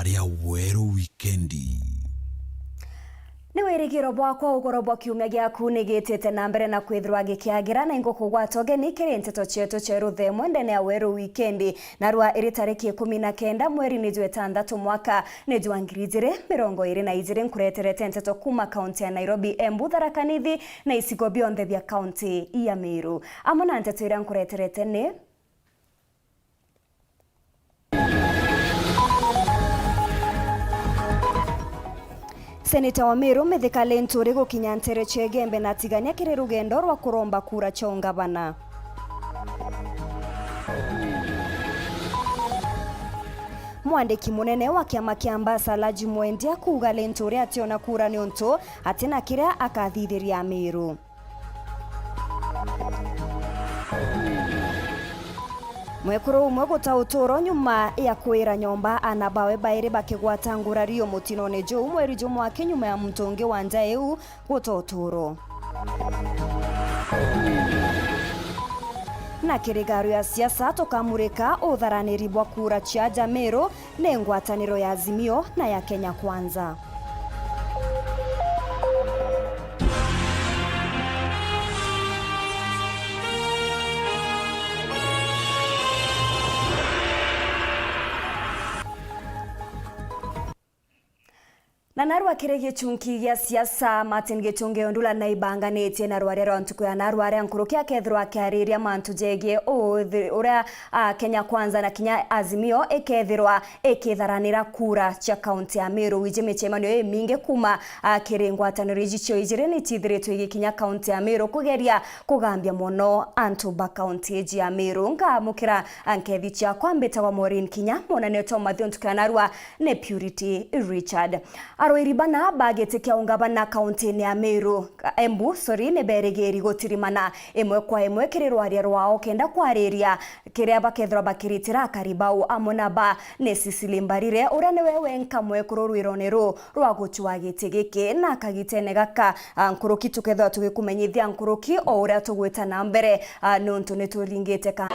aria Weru Wikendi. Ni wirigiro bwakwa ugorobwa kiumia giaku nigitete na mbere na kwithirwa gikiagira na ingo kugwatoge ni kiri nteto chetu cheru themwe ndene ya Weru Wikendi na rwa iri tariki 19 mweri ni jwe 6 mwaka ni jwa 2022 nkureterete nteto kuma kaunti ya Nairobi, Embu, Tharaka Nithi na isigo bionthe bia kaunti ya Meru. Amona nteto ira nkureterete ni Seneta wa Meru Mithika Lenturi gukinya ntere chegembe na tigania kiri rugendo rwa kuromba kura cha ungavana. Mwandiki munene wa kiama kia Ambassador Imwe kuga Lenturi ationa kura ni untu atina kiria akathithiria Meru. Mwekuru umwe gutauturo nyuma ya kwira nyomba anabawe baire bakigwata ngurario mutinone jo mweri jo mwake nyuma ya mtonge wa Njau gutauturo. Na kirigaru ya siasa tokamurika utharaniri bwa kura cha Jamero ne ngwataniro ya Azimio na ya Kenya Kwanza. Na narwa kirege chunki ya siasa Martin Gichunge ondula na ibanganete na rwarera ntuko ya narware nkurukia kethirwa kiariria mantu jege ura Kenya Kwanza na Kenya Azimio ekethirwa ekitharanira kura cha kaunti ya Meru wijime chemanyo minge kuma kirengwataniro igicho ijire ni tithiretwe igikinya kaunti ya Meru kugeria kugambia mono antu ba kaunti ya Meru ngamukira ankethi cha kwambeta wa MAUREEN Kinya mona neto mathio ntuko ya narwa ne Purity Richard. Aroiribana bagete kia ungabana kaunti ni ya Meru Embu ne beregeri gotirimana emwe kwa emwe kirirwa rwao kenda kwariria kiria bakethra bakiritira karibau amona ba nesisilimbarire urane wewe nkamwe kurorwironero rwa guchwa gitegeke na kagitene gaka nkuruki tukethwa tugikumenyithia nkuruki o uria tugweta na mbere nontu neturingite ka